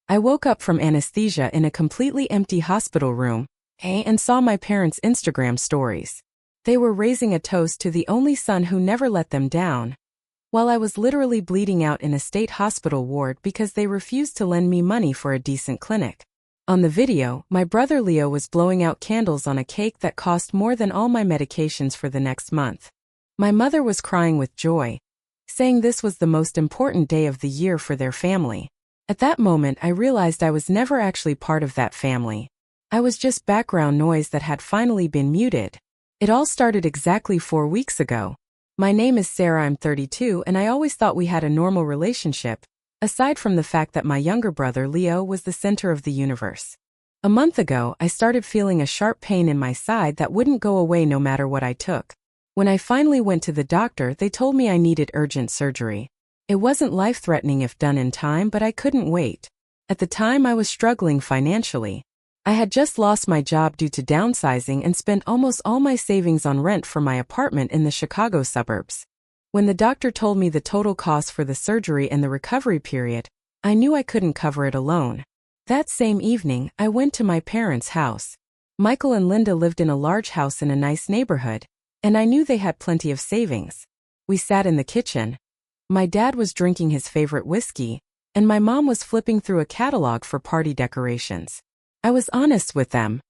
I woke up from anesthesia in a completely empty hospital room, and saw my parents' Instagram stories. They were raising a toast to the only son who never let them down, while I was literally bleeding out in a state hospital ward because they refused to lend me money for a decent clinic. On the video, my brother Leo was blowing out candles on a cake that cost more than all my medications for the next month. My mother was crying with joy, saying this was the most important day of the year for their family. At that moment, I realized I was never actually part of that family. I was just background noise that had finally been muted. It all started exactly 4 weeks ago. My name is Sarah, I'm 32, and I always thought we had a normal relationship, aside from the fact that my younger brother Leo was the center of the universe. A month ago, I started feeling a sharp pain in my side that wouldn't go away no matter what I took. When I finally went to the doctor, they told me I needed urgent surgery. It wasn't life-threatening if done in time, but I couldn't wait. At the time, I was struggling financially. I had just lost my job due to downsizing and spent almost all my savings on rent for my apartment in the Chicago suburbs. When the doctor told me the total cost for the surgery and the recovery period, I knew I couldn't cover it alone. That same evening, I went to my parents' house. Michael and Linda lived in a large house in a nice neighborhood, and I knew they had plenty of savings. We sat in the kitchen. My dad was drinking his favorite whiskey, and my mom was flipping through a catalog for party decorations. I was honest with them.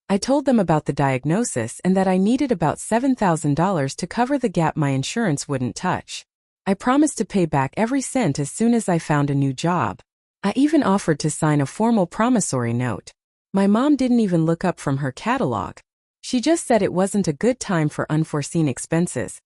I told them about the diagnosis and that I needed about $7,000 to cover the gap my insurance wouldn't touch. I promised to pay back every cent as soon as I found a new job. I even offered to sign a formal promissory note. My mom didn't even look up from her catalog. She just said it wasn't a good time for unforeseen expenses,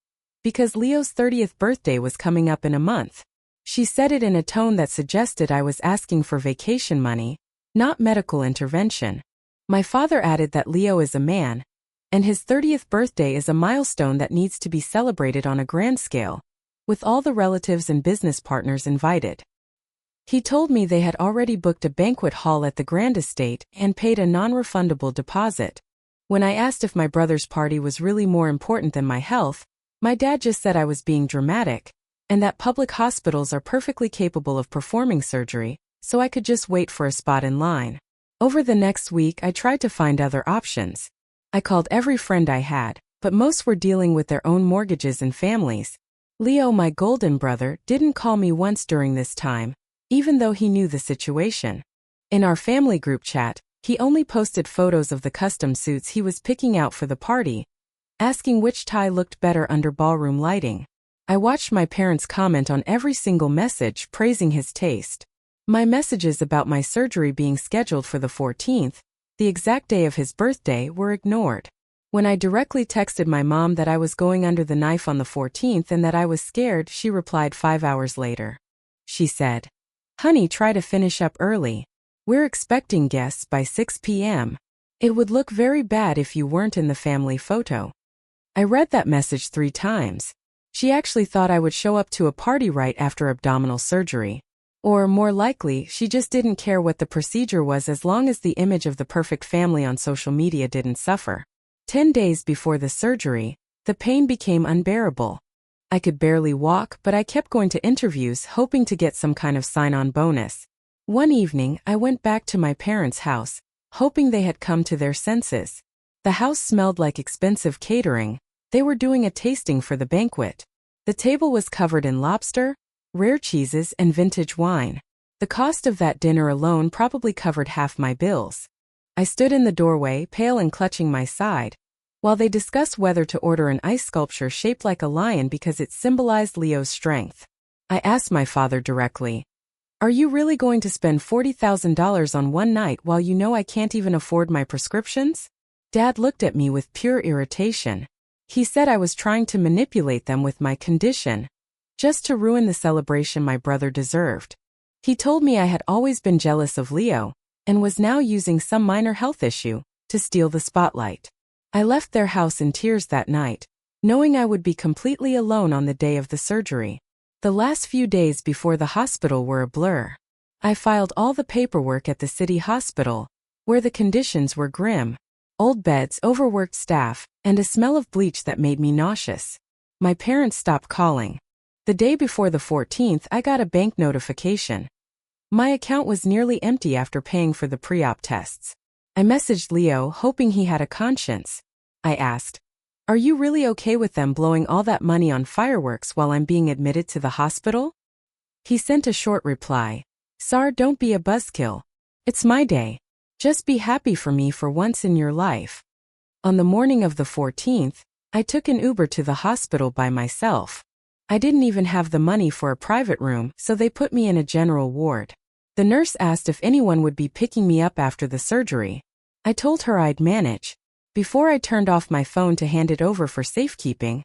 because Leo's 30th birthday was coming up in a month. She said it in a tone that suggested I was asking for vacation money, not medical intervention. My father added that Leo is a man, and his 30th birthday is a milestone that needs to be celebrated on a grand scale, with all the relatives and business partners invited. He told me they had already booked a banquet hall at the Grand Estate and paid a non-refundable deposit. When I asked if my brother's party was really more important than my health, my dad just said I was being dramatic, and that public hospitals are perfectly capable of performing surgery, so I could just wait for a spot in line. Over the next week, I tried to find other options. I called every friend I had, but most were dealing with their own mortgages and families. Leo, my golden brother, didn't call me once during this time, even though he knew the situation. In our family group chat, he only posted photos of the custom suits he was picking out for the party, asking which tie looked better under ballroom lighting. I watched my parents comment on every single message praising his taste. My messages about my surgery being scheduled for the 14th, the exact day of his birthday, were ignored. When I directly texted my mom that I was going under the knife on the 14th and that I was scared, she replied 5 hours later. She said, "Honey, try to finish up early. We're expecting guests by 6 p.m. It would look very bad if you weren't in the family photo." I read that message 3 times. She actually thought I would show up to a party right after abdominal surgery. Or, more likely, she just didn't care what the procedure was as long as the image of the perfect family on social media didn't suffer. 10 days before the surgery, the pain became unbearable. I could barely walk, but I kept going to interviews hoping to get some kind of sign-on bonus. One evening, I went back to my parents' house, hoping they had come to their senses. The house smelled like expensive catering. They were doing a tasting for the banquet. The table was covered in lobster, rare cheeses, and vintage wine. The cost of that dinner alone probably covered half my bills. I stood in the doorway, pale and clutching my side, while they discussed whether to order an ice sculpture shaped like a lion because it symbolized Leo's strength. I asked my father directly, "Are you really going to spend $40,000 on one night while you know I can't even afford my prescriptions?" Dad looked at me with pure irritation. He said I was trying to manipulate them with my condition, just to ruin the celebration my brother deserved. He told me I had always been jealous of Leo, and was now using some minor health issue to steal the spotlight. I left their house in tears that night, knowing I would be completely alone on the day of the surgery. The last few days before the hospital were a blur. I filed all the paperwork at the city hospital, where the conditions were grim. Old beds, overworked staff, and a smell of bleach that made me nauseous. My parents stopped calling. The day before the 14th, I got a bank notification. My account was nearly empty after paying for the pre-op tests. I messaged Leo, hoping he had a conscience. I asked, "Are you really okay with them blowing all that money on fireworks while I'm being admitted to the hospital?" He sent a short reply. "Sar, don't be a buzzkill. It's my day. Just be happy for me for once in your life." On the morning of the 14th, I took an Uber to the hospital by myself. I didn't even have the money for a private room, so they put me in a general ward. The nurse asked if anyone would be picking me up after the surgery. I told her I'd manage. Before I turned off my phone to hand it over for safekeeping,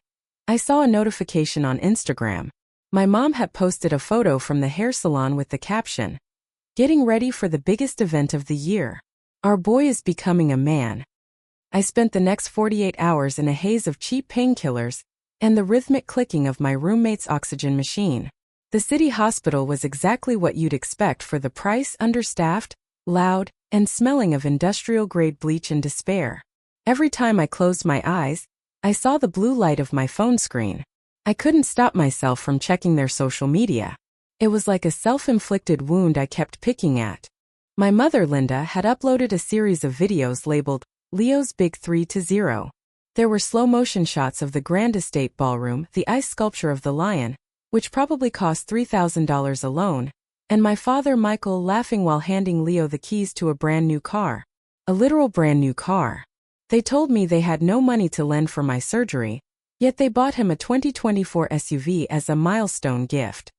I saw a notification on Instagram. My mom had posted a photo from the hair salon with the caption, "Getting ready for the biggest event of the year. Our boy is becoming a man." I spent the next 48 hours in a haze of cheap painkillers and the rhythmic clicking of my roommate's oxygen machine. The city hospital was exactly what you'd expect for the price: understaffed, loud, and smelling of industrial-grade bleach and despair. Every time I closed my eyes, I saw the blue light of my phone screen. I couldn't stop myself from checking their social media. It was like a self-inflicted wound I kept picking at. My mother, Linda, had uploaded a series of videos labeled Leo's Big 3-0. There were slow-motion shots of the Grand Estate Ballroom, the ice sculpture of the lion, which probably cost $3,000 alone, and my father, Michael, laughing while handing Leo the keys to a brand new car. A literal brand new car. They told me they had no money to lend for my surgery, yet they bought him a 2024 SUV as a milestone gift.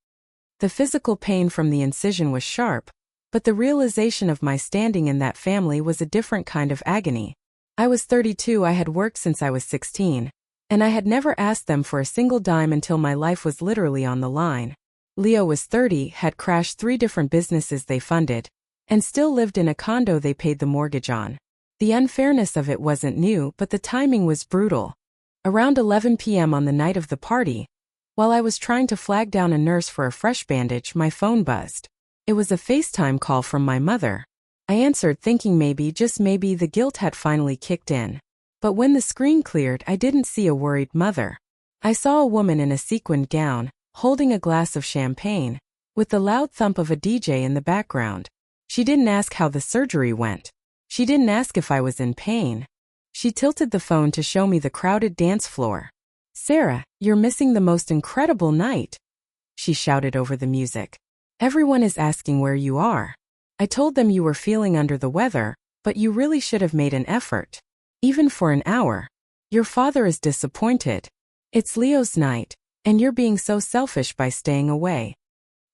The physical pain from the incision was sharp, but the realization of my standing in that family was a different kind of agony. I was 32, I had worked since I was 16, and I had never asked them for a single dime until my life was literally on the line. Leo was 30, had crashed 3 different businesses they funded, and still lived in a condo they paid the mortgage on. The unfairness of it wasn't new, but the timing was brutal. Around 11 p.m. on the night of the party, while I was trying to flag down a nurse for a fresh bandage, my phone buzzed. It was a FaceTime call from my mother. I answered, thinking maybe, just maybe, the guilt had finally kicked in. But when the screen cleared, I didn't see a worried mother. I saw a woman in a sequined gown, holding a glass of champagne, with the loud thump of a DJ in the background. She didn't ask how the surgery went. She didn't ask if I was in pain. She tilted the phone to show me the crowded dance floor. "Sarah, you're missing the most incredible night," she shouted over the music. "Everyone is asking where you are. I told them you were feeling under the weather, but you really should have made an effort. Even for an hour. Your father is disappointed. It's Leo's night, and you're being so selfish by staying away."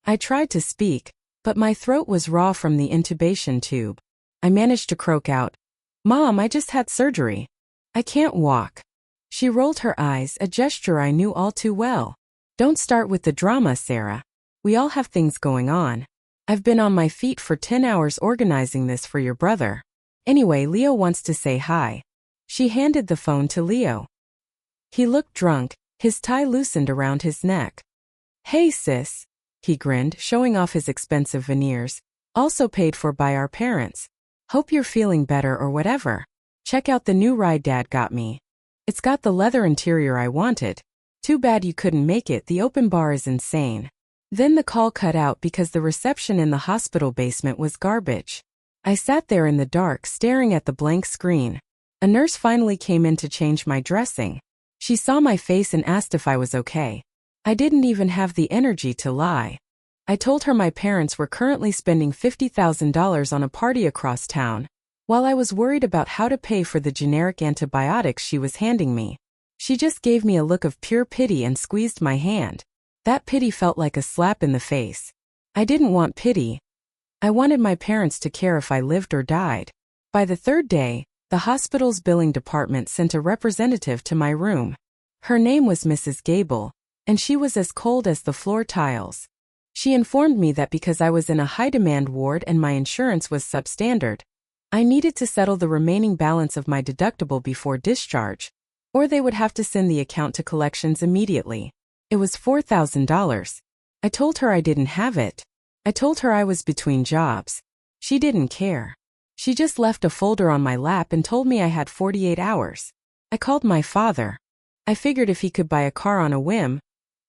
I tried to speak, but my throat was raw from the intubation tube. I managed to croak out, "Mom, I just had surgery. I can't walk." She rolled her eyes, a gesture I knew all too well. "Don't start with the drama, Sarah. We all have things going on. I've been on my feet for 10 hours organizing this for your brother. Anyway, Leo wants to say hi." She handed the phone to Leo. He looked drunk, his tie loosened around his neck. "Hey sis," he grinned, showing off his expensive veneers, also paid for by our parents. "Hope you're feeling better or whatever. Check out the new ride Dad got me. It's got the leather interior I wanted. Too bad you couldn't make it, the open bar is insane." Then the call cut out because the reception in the hospital basement was garbage. I sat there in the dark, staring at the blank screen. A nurse finally came in to change my dressing. She saw my face and asked if I was okay. I didn't even have the energy to lie. I told her my parents were currently spending $50,000 on a party across town, while I was worried about how to pay for the generic antibiotics she was handing me. She just gave me a look of pure pity and squeezed my hand. That pity felt like a slap in the face. I didn't want pity. I wanted my parents to care if I lived or died. By the 3rd day, the hospital's billing department sent a representative to my room. Her name was Mrs. Gable, and she was as cold as the floor tiles. She informed me that because I was in a high-demand ward and my insurance was substandard, I needed to settle the remaining balance of my deductible before discharge, or they would have to send the account to collections immediately. It was $4,000. I told her I didn't have it. I told her I was between jobs. She didn't care. She just left a folder on my lap and told me I had 48 hours. I called my father. I figured if he could buy a car on a whim,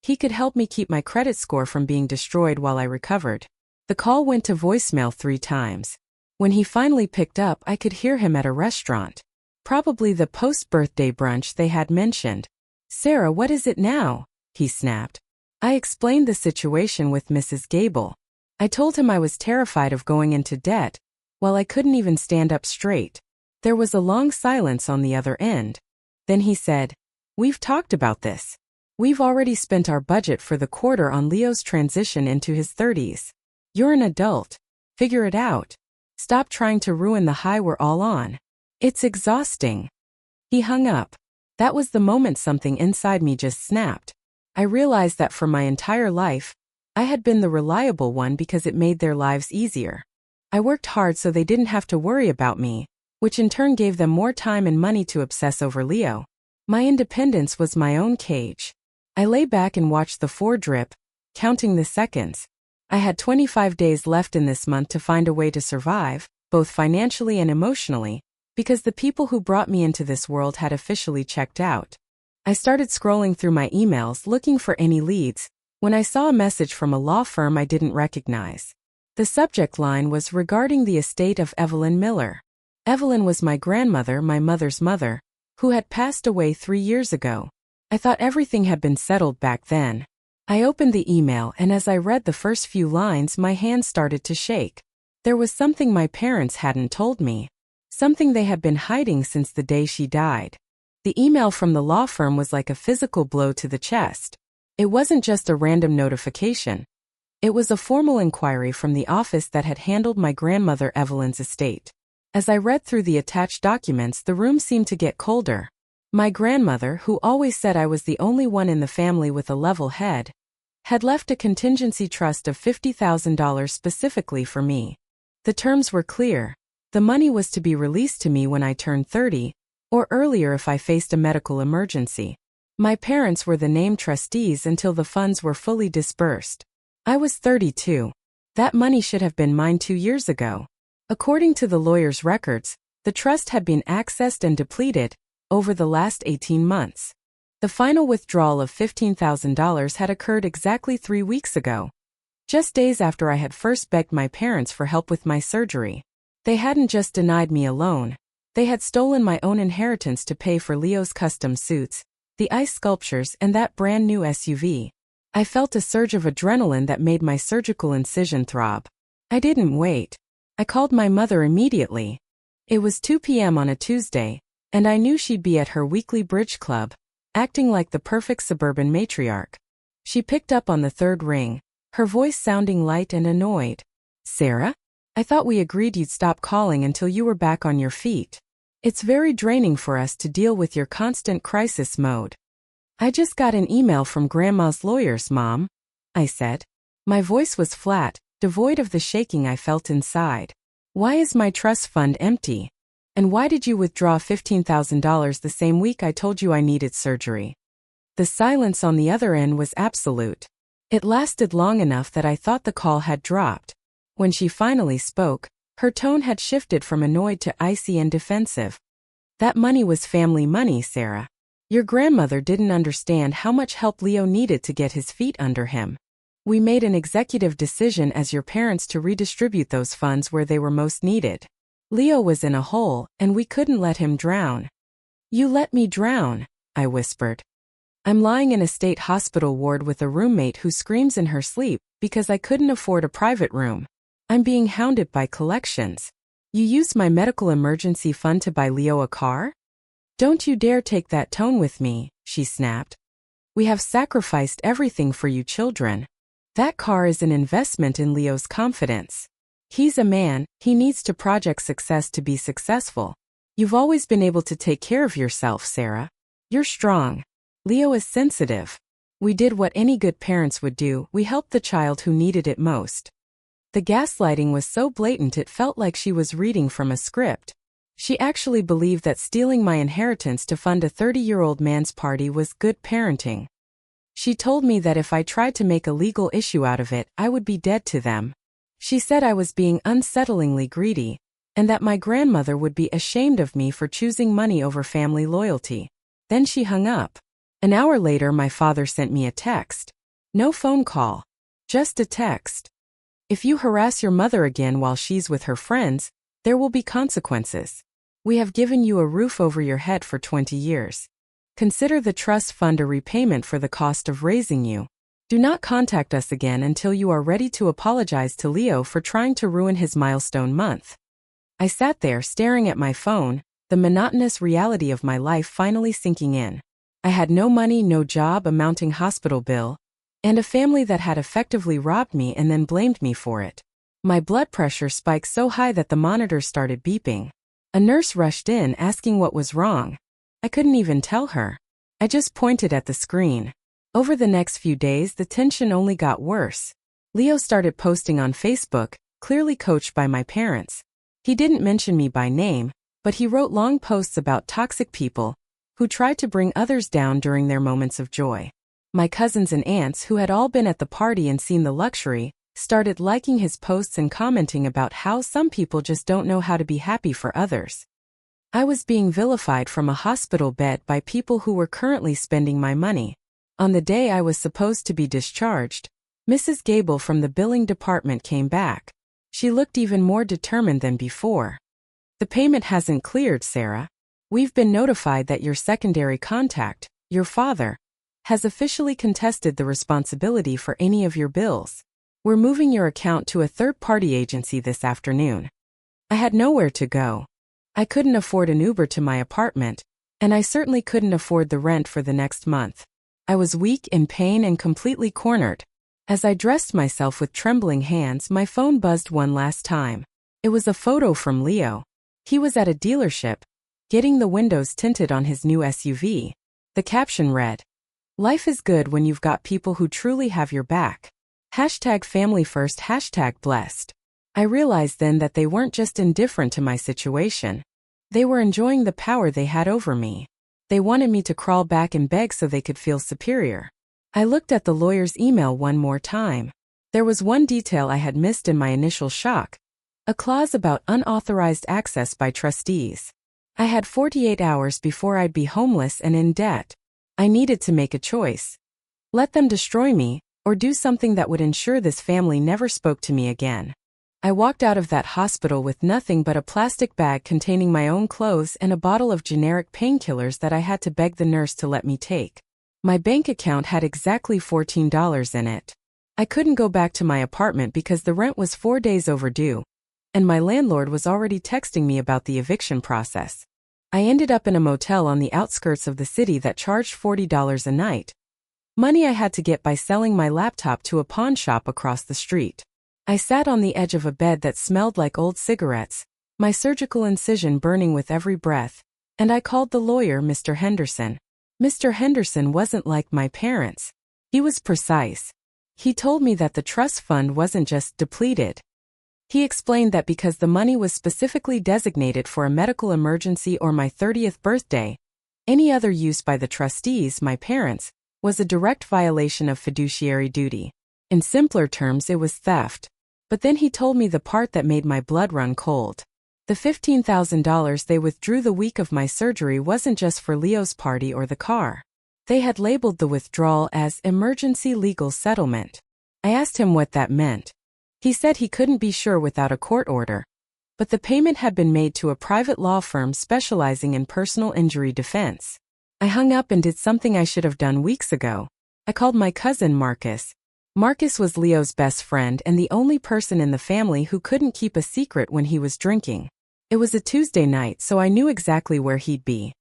he could help me keep my credit score from being destroyed while I recovered. The call went to voicemail 3 times. When he finally picked up, I could hear him at a restaurant. Probably the post-birthday brunch they had mentioned. "Sarah, what is it now?" he snapped. I explained the situation with Mrs. Gable. I told him I was terrified of going into debt, while I couldn't even stand up straight. There was a long silence on the other end. Then he said, "We've talked about this. We've already spent our budget for the quarter on Leo's transition into his 30s. You're an adult. Figure it out. Stop trying to ruin the high we're all on. It's exhausting." He hung up. That was the moment something inside me just snapped. I realized that for my entire life, I had been the reliable one because it made their lives easier. I worked hard so they didn't have to worry about me, which in turn gave them more time and money to obsess over Leo. My independence was my own cage. I lay back and watched the 4 drip, counting the seconds. I had 25 days left in this month to find a way to survive, both financially and emotionally, because the people who brought me into this world had officially checked out. I started scrolling through my emails looking for any leads, when I saw a message from a law firm I didn't recognize. The subject line was regarding the estate of Evelyn Miller. Evelyn was my grandmother, my mother's mother, who had passed away 3 years ago. I thought everything had been settled back then. I opened the email, and as I read the first few lines, my hands started to shake. There was something my parents hadn't told me. Something they had been hiding since the day she died. The email from the law firm was like a physical blow to the chest. It wasn't just a random notification. It was a formal inquiry from the office that had handled my grandmother Evelyn's estate. As I read through the attached documents, the room seemed to get colder. My grandmother, who always said I was the only one in the family with a level head, had left a contingency trust of $50,000 specifically for me. The terms were clear. The money was to be released to me when I turned 30, or earlier if I faced a medical emergency. My parents were the named trustees until the funds were fully disbursed. I was 32. That money should have been mine 2 years ago. According to the lawyer's records, the trust had been accessed and depleted over the last 18 months. The final withdrawal of $15,000 had occurred exactly 3 weeks ago, just days after I had first begged my parents for help with my surgery. They hadn't just denied me a loan. They had stolen my own inheritance to pay for Leo's custom suits, the ice sculptures, and that brand new SUV. I felt a surge of adrenaline that made my surgical incision throb. I didn't wait. I called my mother immediately. It was 2 p.m. on a Tuesday, and I knew she'd be at her weekly bridge club, acting like the perfect suburban matriarch. She picked up on the 3rd ring, her voice sounding light and annoyed. "Sarah? I thought we agreed you'd stop calling until you were back on your feet. It's very draining for us to deal with your constant crisis mode." "I just got an email from Grandma's lawyers, Mom," I said. My voice was flat, devoid of the shaking I felt inside. "Why is my trust fund empty? And why did you withdraw $15,000 the same week I told you I needed surgery?" The silence on the other end was absolute. It lasted long enough that I thought the call had dropped. When she finally spoke, her tone had shifted from annoyed to icy and defensive. "That money was family money, Sarah. Your grandmother didn't understand how much help Leo needed to get his feet under him. We made an executive decision as your parents to redistribute those funds where they were most needed. Leo was in a hole, and we couldn't let him drown." "You let me drown," I whispered. "I'm lying in a state hospital ward with a roommate who screams in her sleep because I couldn't afford a private room. I'm being hounded by collections. You used my medical emergency fund to buy Leo a car? Don't you dare take that tone with me," she snapped. "We have sacrificed everything for you children. That car is an investment in Leo's confidence. He's a man, he needs to project success to be successful. You've always been able to take care of yourself, Sarah. You're strong. Leo is sensitive. We did what any good parents would do, we helped the child who needed it most." The gaslighting was so blatant it felt like she was reading from a script. She actually believed that stealing my inheritance to fund a 30-year-old man's party was good parenting. She told me that if I tried to make a legal issue out of it, I would be dead to them. She said I was being unsettlingly greedy, and that my grandmother would be ashamed of me for choosing money over family loyalty. Then she hung up. An hour later, my father sent me a text. No phone call. Just a text. If you harass your mother again while she's with her friends, there will be consequences. We have given you a roof over your head for 20 years. Consider the trust fund a repayment for the cost of raising you. Do not contact us again until you are ready to apologize to Leo for trying to ruin his milestone month. I sat there staring at my phone, the monotonous reality of my life finally sinking in. I had no money, no job, a mounting hospital bill, and a family that had effectively robbed me and then blamed me for it. My blood pressure spiked so high that the monitor started beeping. A nurse rushed in asking what was wrong. I couldn't even tell her. I just pointed at the screen. Over the next few days, the tension only got worse. Leo started posting on Facebook, clearly coached by my parents. He didn't mention me by name, but he wrote long posts about toxic people who tried to bring others down during their moments of joy. My cousins and aunts, who had all been at the party and seen the luxury, started liking his posts and commenting about how some people just don't know how to be happy for others. I was being vilified from a hospital bed by people who were currently spending my money. On the day I was supposed to be discharged, Mrs. Gable from the billing department came back. She looked even more determined than before. The payment hasn't cleared, Sarah. We've been notified that your secondary contact, your father, has officially contested the responsibility for any of your bills. We're moving your account to a third-party agency this afternoon. I had nowhere to go. I couldn't afford an Uber to my apartment, and I certainly couldn't afford the rent for the next month. I was weak, in pain, and completely cornered. As I dressed myself with trembling hands, my phone buzzed one last time. It was a photo from Leo. He was at a dealership, getting the windows tinted on his new SUV. The caption read, "Life is good when you've got people who truly have your back. #family first, #blessed." I realized then that they weren't just indifferent to my situation. They were enjoying the power they had over me. They wanted me to crawl back and beg so they could feel superior. I looked at the lawyer's email one more time. There was one detail I had missed in my initial shock. A clause about unauthorized access by trustees. I had 48 hours before I'd be homeless and in debt. I needed to make a choice. Let them destroy me, or do something that would ensure this family never spoke to me again. I walked out of that hospital with nothing but a plastic bag containing my own clothes and a bottle of generic painkillers that I had to beg the nurse to let me take. My bank account had exactly $14 in it. I couldn't go back to my apartment because the rent was 4 days overdue, and my landlord was already texting me about the eviction process. I ended up in a motel on the outskirts of the city that charged $40 a night. Money I had to get by selling my laptop to a pawn shop across the street. I sat on the edge of a bed that smelled like old cigarettes, my surgical incision burning with every breath, and I called the lawyer Mr. Henderson. Mr. Henderson wasn't like my parents. He was precise. He told me that the trust fund wasn't just depleted. He explained that because the money was specifically designated for a medical emergency or my 30th birthday, any other use by the trustees, my parents, was a direct violation of fiduciary duty. In simpler terms, it was theft. But then he told me the part that made my blood run cold. The $15,000 they withdrew the week of my surgery wasn't just for Leo's party or the car. They had labeled the withdrawal as emergency legal settlement. I asked him what that meant. He said he couldn't be sure without a court order. But the payment had been made to a private law firm specializing in personal injury defense. I hung up and did something I should have done weeks ago. I called my cousin Marcus. Marcus was Leo's best friend and the only person in the family who couldn't keep a secret when he was drinking. It was a Tuesday night, so I knew exactly where he'd be.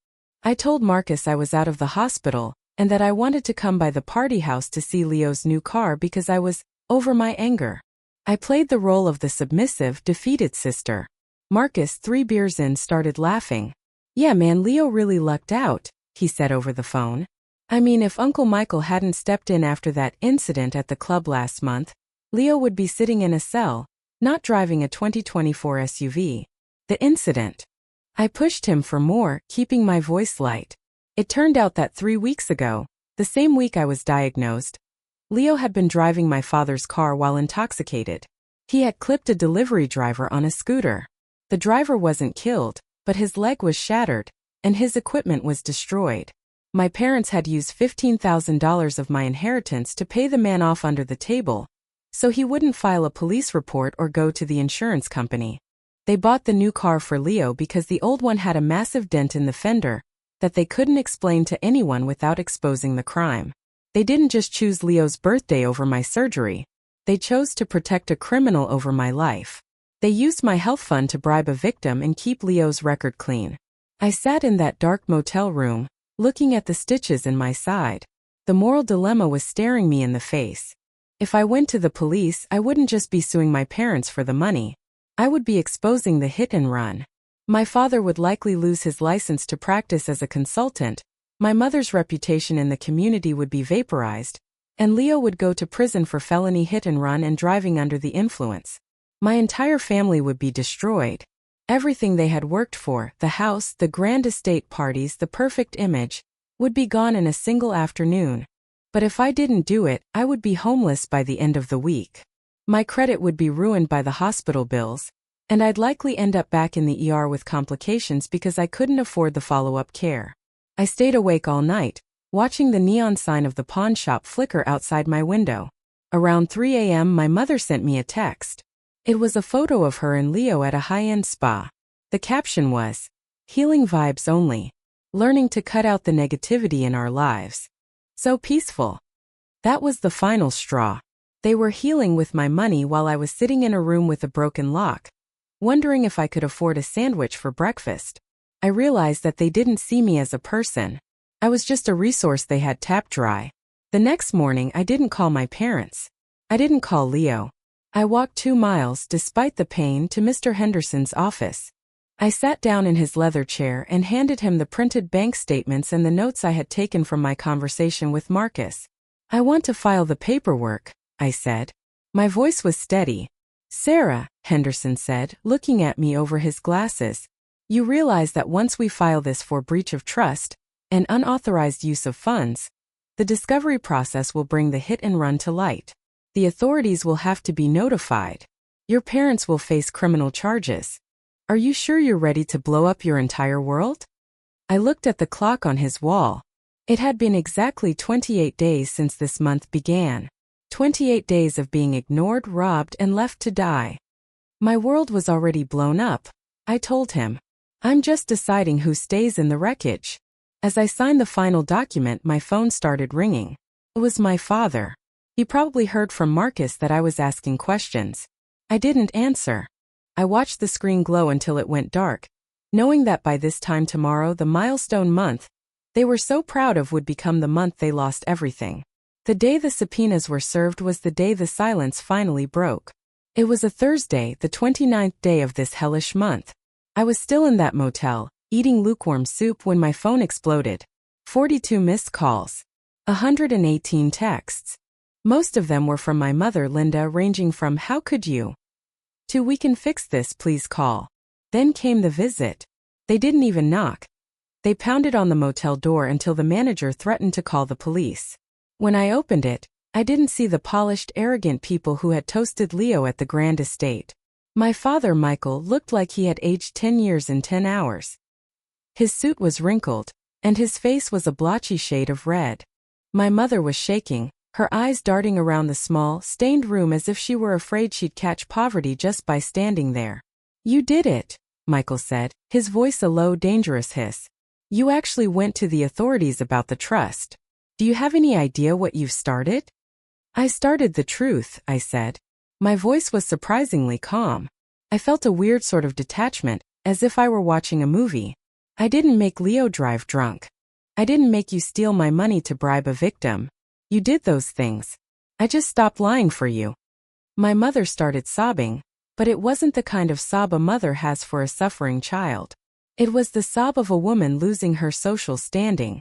I told Marcus I was out of the hospital and that I wanted to come by the party house to see Leo's new car because I was over my anger. I played the role of the submissive, defeated sister. Marcus, 3 beers in, started laughing. "Yeah man, Leo really lucked out," he said over the phone. "I mean, if Uncle Michael hadn't stepped in after that incident at the club last month, Leo would be sitting in a cell, not driving a 2024 SUV. The incident." I pushed him for more, keeping my voice light. It turned out that 3 weeks ago, the same week I was diagnosed, Leo had been driving my father's car while intoxicated. He had clipped a delivery driver on a scooter. The driver wasn't killed, but his leg was shattered, and his equipment was destroyed. My parents had used $15,000 of my inheritance to pay the man off under the table, so he wouldn't file a police report or go to the insurance company. They bought the new car for Leo because the old one had a massive dent in the fender that they couldn't explain to anyone without exposing the crime. They didn't just choose Leo's birthday over my surgery. They chose to protect a criminal over my life. They used my health fund to bribe a victim and keep Leo's record clean. I sat in that dark motel room, looking at the stitches in my side. The moral dilemma was staring me in the face. If I went to the police, I wouldn't just be suing my parents for the money. I would be exposing the hit and run. My father would likely lose his license to practice as a consultant, my mother's reputation in the community would be vaporized, and Leo would go to prison for felony hit and run and driving under the influence. My entire family would be destroyed. Everything they had worked for, the house, the grand estate parties, the perfect image, would be gone in a single afternoon. But if I didn't do it, I would be homeless by the end of the week. My credit would be ruined by the hospital bills, and I'd likely end up back in the ER with complications because I couldn't afford the follow-up care. I stayed awake all night, watching the neon sign of the pawn shop flicker outside my window. Around 3 a.m. my mother sent me a text. It was a photo of her and Leo at a high-end spa. The caption was, "Healing vibes only. Learning to cut out the negativity in our lives. So peaceful." That was the final straw. They were healing with my money while I was sitting in a room with a broken lock, wondering if I could afford a sandwich for breakfast. I realized that they didn't see me as a person. I was just a resource they had tapped dry. The next morning I didn't call my parents. I didn't call Leo. I walked 2 miles, despite the pain, to Mr. Henderson's office. I sat down in his leather chair and handed him the printed bank statements and the notes I had taken from my conversation with Marcus. "I want to file the paperwork," I said. My voice was steady. "Sarah," Henderson said, looking at me over his glasses, "you realize that once we file this for breach of trust and unauthorized use of funds, the discovery process will bring the hit and run to light. The authorities will have to be notified. Your parents will face criminal charges. Are you sure you're ready to blow up your entire world?" I looked at the clock on his wall. It had been exactly 28 days since this month began. 28 days of being ignored, robbed, and left to die. My world was already blown up, I told him. I'm just deciding who stays in the wreckage. As I signed the final document, my phone started ringing. It was my father. He probably heard from Marcus that I was asking questions. I didn't answer. I watched the screen glow until it went dark, knowing that by this time tomorrow, the milestone month they were so proud of would become the month they lost everything. The day the subpoenas were served was the day the silence finally broke. It was a Thursday, the 29th day of this hellish month. I was still in that motel, eating lukewarm soup when my phone exploded. 42 missed calls. 118 texts. Most of them were from my mother, Linda, ranging from "How could you?" to "We can fix this, please call." Then came the visit. They didn't even knock. They pounded on the motel door until the manager threatened to call the police. When I opened it, I didn't see the polished, arrogant people who had toasted Leo at the grand estate. My father, Michael, looked like he had aged 10 years in 10 hours. His suit was wrinkled, and his face was a blotchy shade of red. My mother was shaking, her eyes darting around the small, stained room as if she were afraid she'd catch poverty just by standing there. "You did it," Michael said, his voice a low, dangerous hiss. "You actually went to the authorities about the trust. Do you have any idea what you've started?" "I started the truth," I said. My voice was surprisingly calm. I felt a weird sort of detachment, as if I were watching a movie. "I didn't make Leo drive drunk. I didn't make you steal my money to bribe a victim. You did those things. I just stopped lying for you." My mother started sobbing, but it wasn't the kind of sob a mother has for a suffering child. It was the sob of a woman losing her social standing.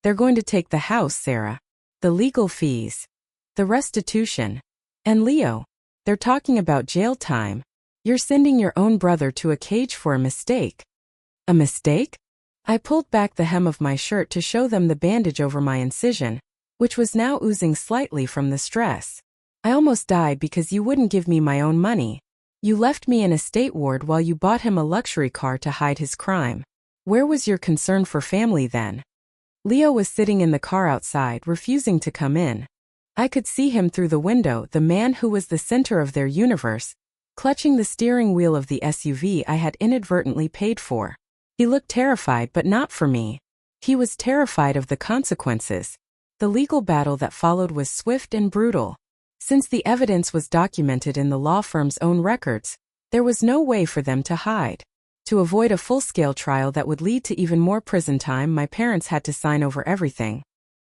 "They're going to take the house, Sarah. The legal fees. The restitution. And Leo. They're talking about jail time. You're sending your own brother to a cage for a mistake." "A mistake?" I pulled back the hem of my shirt to show them the bandage over my incision, which was now oozing slightly from the stress. "I almost died because you wouldn't give me my own money. You left me in a state ward while you bought him a luxury car to hide his crime. Where was your concern for family then?" Leo was sitting in the car outside, refusing to come in. I could see him through the window, the man who was the center of their universe, clutching the steering wheel of the SUV I had inadvertently paid for. He looked terrified, but not for me. He was terrified of the consequences. The legal battle that followed was swift and brutal. Since the evidence was documented in the law firm's own records, there was no way for them to hide. To avoid a full-scale trial that would lead to even more prison time, my parents had to sign over everything.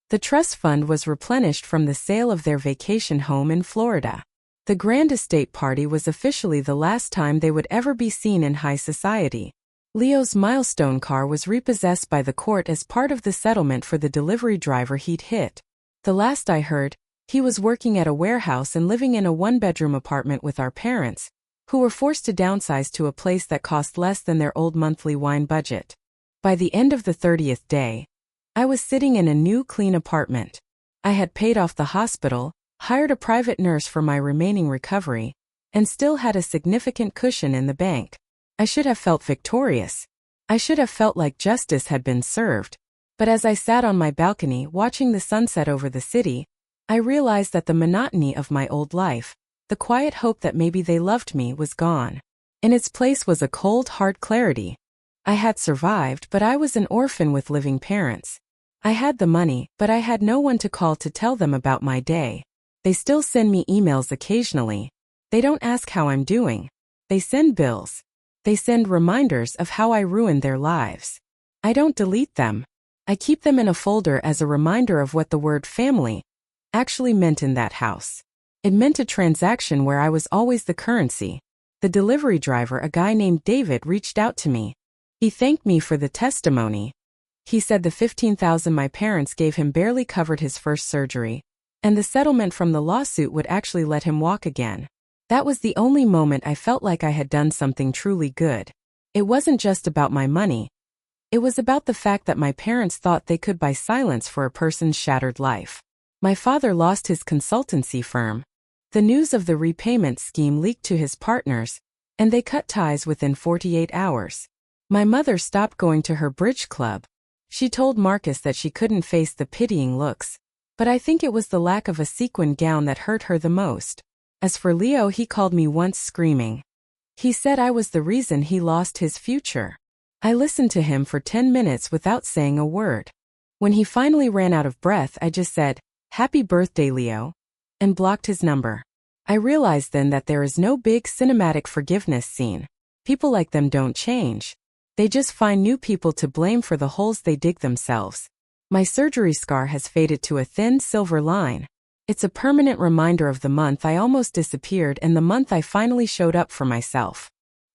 The trust fund was replenished from the sale of their vacation home in Florida. The grand estate party was officially the last time they would ever be seen in high society. Leo's milestone car was repossessed by the court as part of the settlement for the delivery driver he'd hit. The last I heard, he was working at a warehouse and living in a one-bedroom apartment with our parents, who were forced to downsize to a place that cost less than their old monthly wine budget. By the end of the 30th day, I was sitting in a new clean apartment. I had paid off the hospital, hired a private nurse for my remaining recovery, and still had a significant cushion in the bank. I should have felt victorious. I should have felt like justice had been served. But as I sat on my balcony watching the sunset over the city, I realized that the monotony of my old life, the quiet hope that maybe they loved me, was gone. In its place was a cold, hard clarity. I had survived, but I was an orphan with living parents. I had the money, but I had no one to call to tell them about my day. They still send me emails occasionally. They don't ask how I'm doing. They send bills. They send reminders of how I ruined their lives. I don't delete them. I keep them in a folder as a reminder of what the word family actually meant in that house. It meant a transaction where I was always the currency. The delivery driver, a guy named David, reached out to me. He thanked me for the testimony. He said the $15,000 my parents gave him barely covered his first surgery, and the settlement from the lawsuit would actually let him walk again. That was the only moment I felt like I had done something truly good. It wasn't just about my money. It was about the fact that my parents thought they could buy silence for a person's shattered life. My father lost his consultancy firm. The news of the repayment scheme leaked to his partners, and they cut ties within 48 hours. My mother stopped going to her bridge club. She told Marcus that she couldn't face the pitying looks, but I think it was the lack of a sequin gown that hurt her the most. As for Leo, he called me once screaming. He said I was the reason he lost his future. I listened to him for 10 minutes without saying a word. When he finally ran out of breath, I just said, "Happy birthday, Leo," and blocked his number. I realized then that there is no big cinematic forgiveness scene. People like them don't change. They just find new people to blame for the holes they dig themselves. My surgery scar has faded to a thin silver line. It's a permanent reminder of the month I almost disappeared and the month I finally showed up for myself.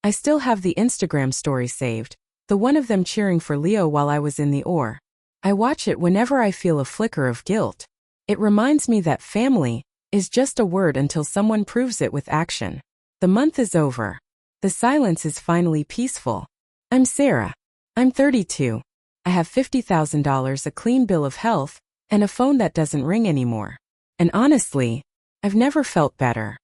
I still have the Instagram story saved, the one of them cheering for Leo while I was in the OR. I watch it whenever I feel a flicker of guilt. It reminds me that family is just a word until someone proves it with action. The month is over. The silence is finally peaceful. I'm Sarah. I'm 32. I have $50,000, a clean bill of health, and a phone that doesn't ring anymore. And honestly, I've never felt better.